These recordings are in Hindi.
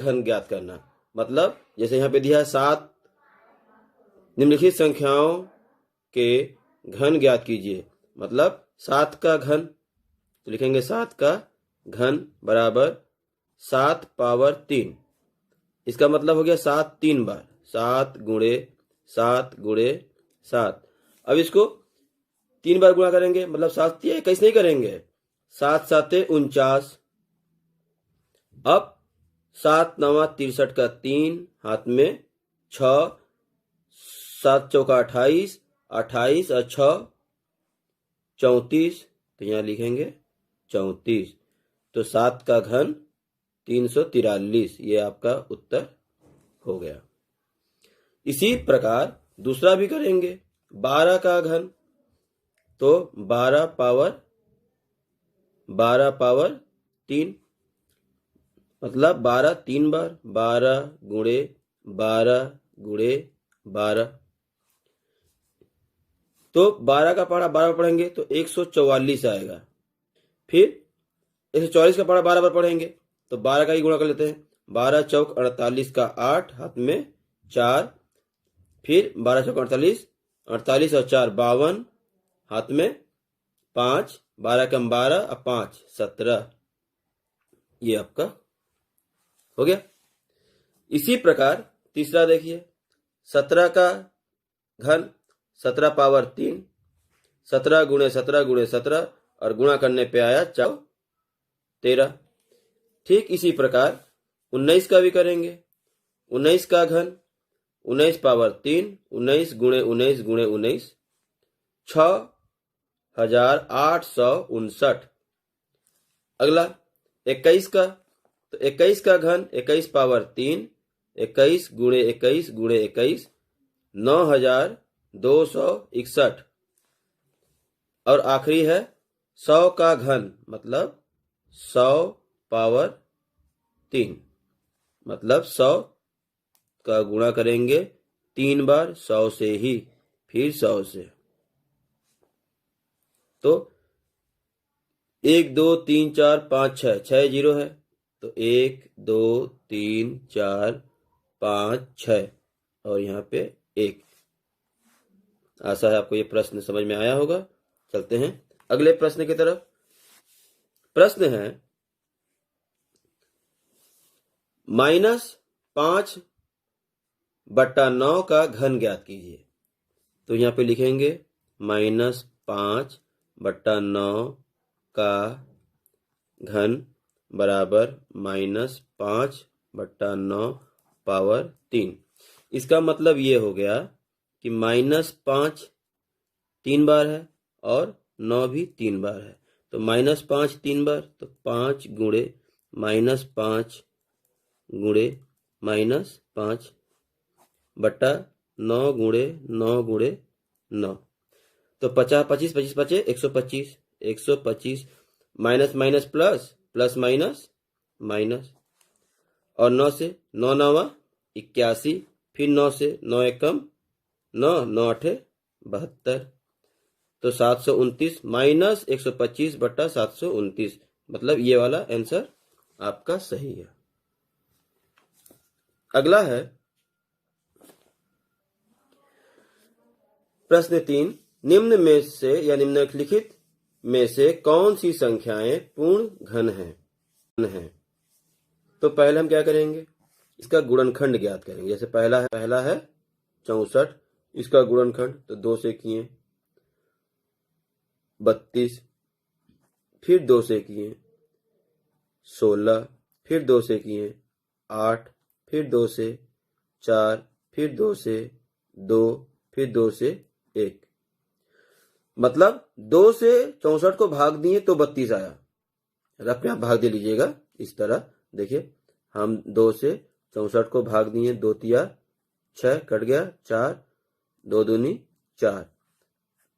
घन ज्ञात करना। मतलब जैसे यहाँ पे दिया है 7 निम्नलिखित संख्याओं के घन ज्ञात कीजिए, मतलब 7 का घन, तो लिखेंगे 7 का घन बराबर 7 पावर 3। इसका मतलब हो गया 7 3 बार, 7 गुणे 7 गुणे 7। अब इसको 3 बार गुणा करेंगे, मतलब 7 तिया 21 नहीं करेंगे, 7 7 49। अब 7 9 63 का 3 हाथ में 6, 7 चौका 28, 28 और 6 34, तो यहाँ लिखेंगे 34। तो 7 का घन 343, ये आपका उत्तर हो गया। इसी प्रकार दूसरा भी करेंगे, 12 का घन, तो 12 पावर 3, मतलब 12 3 बार, 12 गुणे 12 गुणे 12। तो 12 का पहाड़ा 12 बार पढ़ेंगे तो 144 आएगा। फिर 144 का पहाड़ा 12 बार पढ़ेंगे तो 12 का ही गुणा कर लेते हैं, 12 चौक 48 का 8 हाथ में 4, फिर 12 चौक 48, 48 और 4 52 हाथ में 5, 12 कम 12 और 5 17, ये आपका हो गया। इसी प्रकार तीसरा देखिए, 17 का घन 17 पावर 3, 17 गुणे 17 गुणे 17 और गुणा करने पे आया 13। ठीक इसी प्रकार 19 का भी करेंगे, 19 का घन 19 पावर 3, 19 गुणे 19 गुणे 19, 6859। अगला 21 का, तो 21 का घन 21 पावर 3, 21 गुणे 21 गुणे 21, 9261। और आखिरी है 100 का घन, मतलब 100 पावर 3, मतलब 100 का गुणा करेंगे 3 बार 100 से ही, फिर 100 से। तो 1 2 3 4 5 6, 6 जीरो है, तो 1 2 3 4 5 6 और यहाँ पे 1। आशा है आपको ये प्रश्न समझ में आया होगा। चलते हैं अगले प्रश्न की तरफ। प्रश्न है -5/9 का घन ज्ञात कीजिए। तो यहाँ पे लिखेंगे -5/9 का घन बराबर -5/9 पावर 3। इसका मतलब ये हो गया कि -5 3 बार है और 9 भी 3 बार है, तो -5 3 बार, तो 5 गुणे -5 गुणे -5 बट्टा 9 गुणे 9 गुणे 9, तो 50 25 25 बचे 125, 125 minus minus plus, plus minus minus, और 9 से 9 9 81, फिर 9 से 9 एकम 9, 9 8 72, तो 729 माइनस 125 बट्टा 729, मतलब ये वाला आंसर आपका सही है। अगला है प्रश्न 3, निम्न में से या निम्नलिखित में से कौन सी संख्याएं पूर्ण घन हैं? तो पहले हम क्या करेंगे, इसका गुणनखंड ज्ञात करेंगे। जैसे पहला है 64, इसका गुणनखंड तो 2 से किए 32, फिर 2 से किए 16, फिर 2 से किए 8, फिर 2 से 4, फिर 2 से 2, फिर 2 से 1, मतलब 2 से 64 को भाग दिए तो 32 आया। अपने आप भाग दे लीजिएगा इस तरह। देखिए हम 2 से 64 को भाग दिए, 2 तिया 6 कट गया, 4 2 दूनी 4,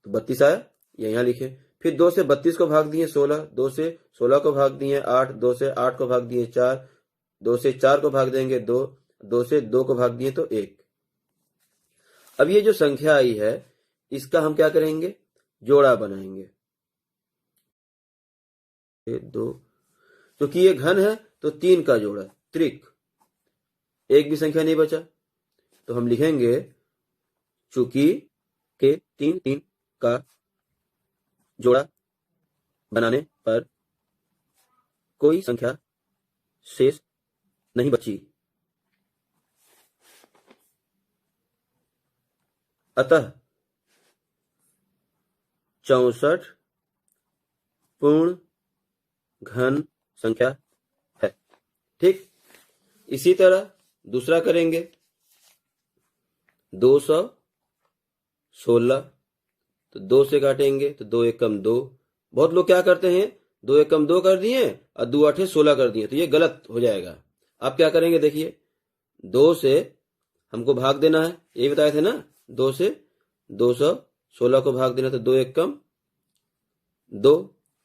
तो 32 आया, यहाँ लिखे। फिर 2 से 32 को भाग दिए 16, 2 से 16 को भाग दिए 8, 2 से 8 को भाग दिए 4, 2 से 4 को भाग देंगे 2, 2 से 2 को भाग दिए तो 1। अब ये जो संख्या आई है इसका हम क्या करेंगे, जोड़ा बनाएंगे। 2, क्योंकि ये घन है तो 3 का जोड़ा त्रिक, एक भी संख्या नहीं बचा, तो हम लिखेंगे चूंकि के 3 3 का जोड़ा बनाने पर कोई संख्या शेष नहीं बची, अतः 64 पूर्ण घन संख्या है। ठीक, इसी तरह दूसरा करेंगे। 216, तो 2 से काटेंगे तो 2 एकम 2। बहुत लोग क्या करते हैं, 2 एकम 2 कर दिए और 2 आठे 16 कर दिए, तो ये गलत हो जाएगा। आप क्या करेंगे, देखिए 2 से हमको भाग देना है, ये बताए थे ना, 2 से 216 को भाग देना, तो 2 एकम 2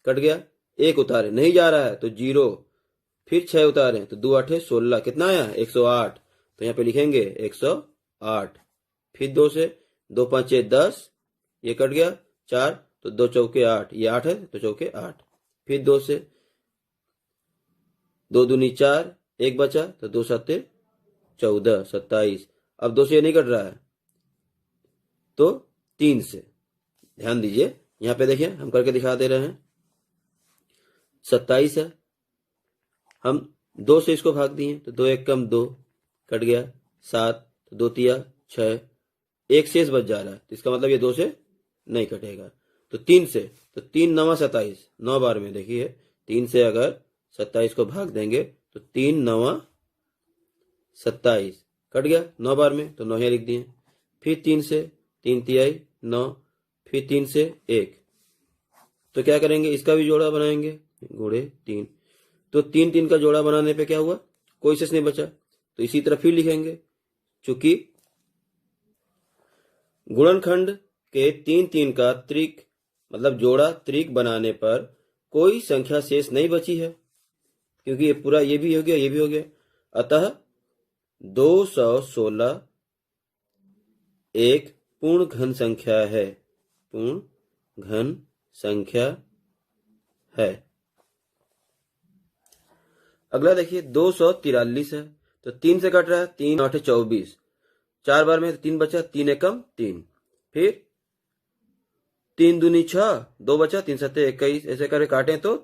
कट गया, 1 उतारे नहीं जा रहा है तो 0, फिर 6 उतारे तो 2 आठे 16, कितना आया 108, तो यहाँ पे लिखेंगे 108। फिर 2 से 2 पांचे 10, ये कट गया 4, तो 2 चौके 8, ये 8 है तो चौके 8। फिर 2 से 2 दूनी 4, 1 बचा तो 2 सत्ते 14, 27। अब 2 से ये नहीं कट रहा है तो 3 से, ध्यान दीजिए यहाँ पे देखिए हम करके दिखा दे रहे हैं। 27 है, हम 2 से इसको भाग दिए तो 2 एकम 2 कट गया 7, तो 2 तिया 6, 1 शेष बच जा रहा है, तो इसका मतलब ये 2 से नहीं कटेगा। तो 3 से, तो 3 9 27, 9 बार में देखिए 3 से अगर 27 को भाग देंगे तो 3 9 27 कट गया 9 बार में, तो 9 लिख दिए। फिर 3 से 3 तिहाई 9, फिर 3 से 1, तो क्या करेंगे, इसका भी जोड़ा बनाएंगे गुणे 3, तो 3 3 का जोड़ा बनाने पे क्या हुआ, कोई शेष नहीं बचा, तो इसी तरह फिर लिखेंगे चूंकि गुणनखंड के 3 3 का त्रिक मतलब जोड़ा त्रिक बनाने पर कोई संख्या शेष नहीं बची है, क्योंकि ये पूरा ये भी हो गया ये भी हो गया, अतः 216 एक पूर्ण घन संख्या है, पूर्ण घन संख्या है। अगला देखिए 243 है, तो 3 से कट रहा है, 3 8 24, 4 बार में 3 बचा, 3 एकम 3, फिर 3 दूनी 6, 2 बचा, 3 सत्ते 21, ऐसे करके काटें तो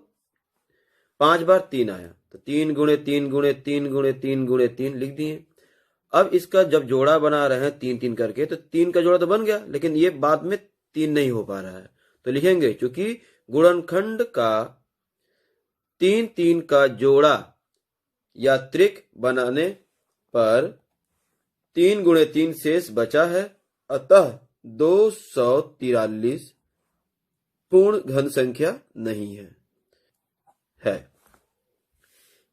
5 बार 3 आया, तो 3 गुणे 3 गुणे 3 गुणे 3 गुणे 3 लिख दिए। अब इसका जब जोड़ा बना रहे हैं 3 3 करके, तो 3 का जोड़ा तो बन गया, लेकिन ये बाद में 3 नहीं हो पा रहा है, तो लिखेंगे चूंकि गुणनखंड का 3 3 का जोड़ा या त्रिक बनाने पर 3 गुणे 3 शेष बचा है, अतः 243 पूर्ण घन संख्या नहीं है।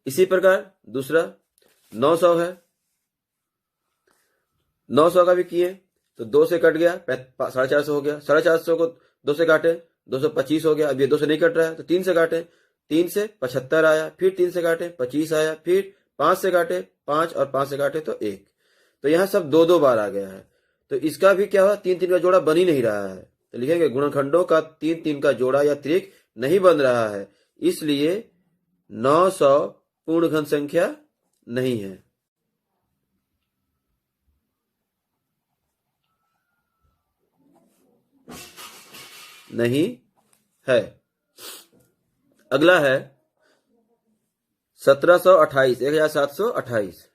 इसी प्रकार दूसरा 900 है, 900 का भी किए तो 2 से कट गया, 450 हो गया, 450 को 2 से काटे 225 हो गया, अब ये 2 से नहीं कट रहा है तो 3 से काटे, 3 से 75 आया, फिर 3 से काटे 25 आया, फिर 5 से काटे 5 और 5 से काटे तो 1, तो यहाँ सब 2 2 बार आ गया है, तो इसका भी क्या हुआ, 3 3 का जोड़ा बन ही नहीं रहा है, तो लिखेंगे गुणनखंडों का 3 3 का जोड़ा या त्रिक नहीं बन रहा है, इसलिए 900 पूर्ण घन संख्या नहीं है। नहीं है। अगला है 1728, 1728,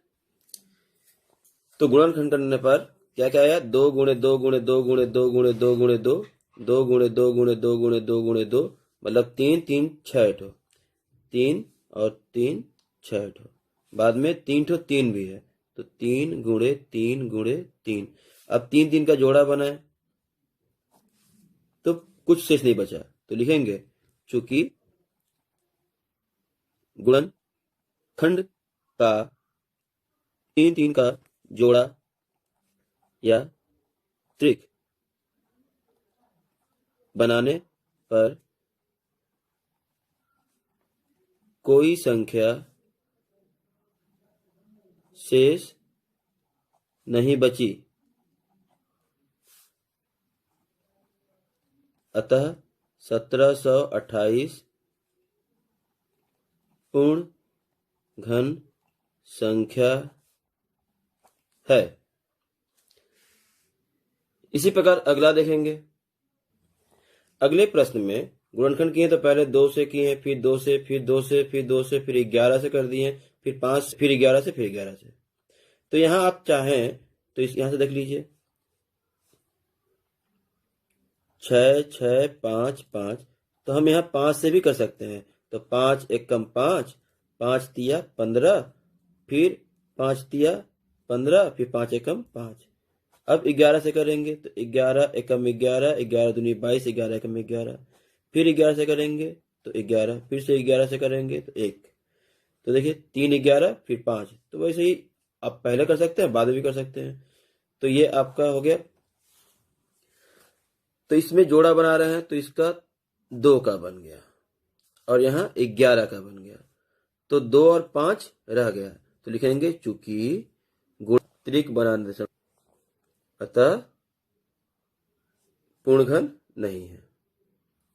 तो गुणनखंड करने पर क्या क्या आया, 2 गुणे 2 गुणे 2 गुणे 2 गुणे 2 गुणे 2, 2 गुणे 2 गुणे 2 गुणे 2 गुणे 2, मतलब 3 3 6 ठो, 3 और 3 6 ठो, बाद में 3 ठो 3 भी है, तो 3 गुणे 3 गुणे 3, अब 3 3 का जोड़ा बना है तो कुछ शेष नहीं बचा, तो लिखेंगे चूंकि गुणनखंड का 3 3 का जोड़ा या त्रिक बनाने पर कोई संख्या शेष नहीं बची, अतः 1728 पूर्ण घन संख्या है। इसी प्रकार अगला देखेंगे। अगले प्रश्न में गुणनखंड किए तो पहले 2 से किए, फिर 2 से, फिर 2 से, फिर 2 से, फिर 11 से कर दिए, फिर 5, फिर 11 से, फिर 11 से। तो यहां आप चाहें तो इस यहां से देख लीजिए, 6 6 5 5, तो हम यहाँ 5 से भी कर सकते हैं। तो 5 एकम 5, 5 तिया 15, फिर 5 तिया 15, फिर 5 एकम 5। अब 11 से करेंगे तो 11 एकम 11, 11 दूनी 22, 11 एकम 11, फिर 11 से करेंगे तो 11, फिर से 11 से करेंगे तो 1। तो देखिए 3 11 फिर 5। तो वैसे ही आप पहले कर सकते हैं, बाद में भी कर सकते हैं। तो ये आपका हो गया। तो इसमें जोड़ा बना रहे हैं तो इसका 2 का बन गया और यहाँ 11 का बन गया। तो 2 और 5 रह गया। तो लिखेंगे चूंकि गुण त्रिक बनाने से अतः पूर्णघन नहीं है,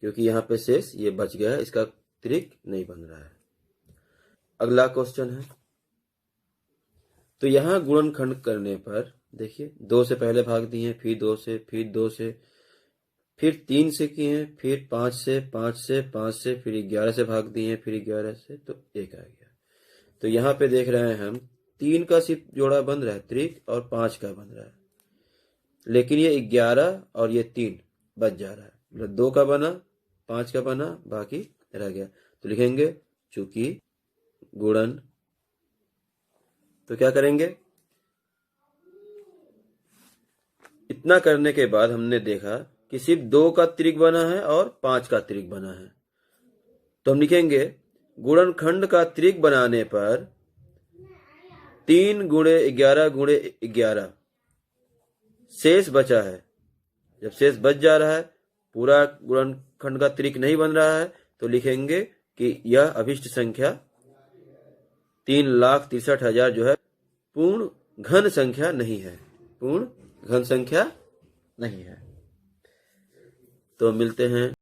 क्योंकि यहाँ पे शेष ये बच गया है, इसका त्रिक नहीं बन रहा है। अगला क्वेश्चन है। तो यहाँ गुणनखंड करने पर देखिए 2 से पहले भाग दिए, फिर 2 से, फिर 2 से, फिर 3 से किए, फिर 5 से, 5 से, 5 से, फिर 11 से भाग दिए, फिर 11 से, तो 1 आ गया। तो यहाँ पे देख रहे हैं हम 3 का सिर्फ जोड़ा बन रहा है त्रिक और 5 का बन रहा है, लेकिन ये 11 और ये 3 बच जा रहा है। मतलब 2 का बना, 5 का बना, बाकी रह गया। तो लिखेंगे चूंकि गुणन, तो क्या करेंगे, इतना करने के बाद हमने देखा कि सिर्फ 2 का त्रिक बना है और 5 का त्रिक बना है। तो हम लिखेंगे गुणनखंड का त्रिक बनाने पर 3 गुणे 11 गुणे 11 शेष बचा है। जब शेष बच जा रहा है, पूरा गुणनखंड का त्रिक नहीं बन रहा है, तो लिखेंगे कि यह अभिष्ट संख्या 3,63,000 जो है पूर्ण घन संख्या नहीं है, पूर्ण घन संख्या नहीं है। तो मिलते हैं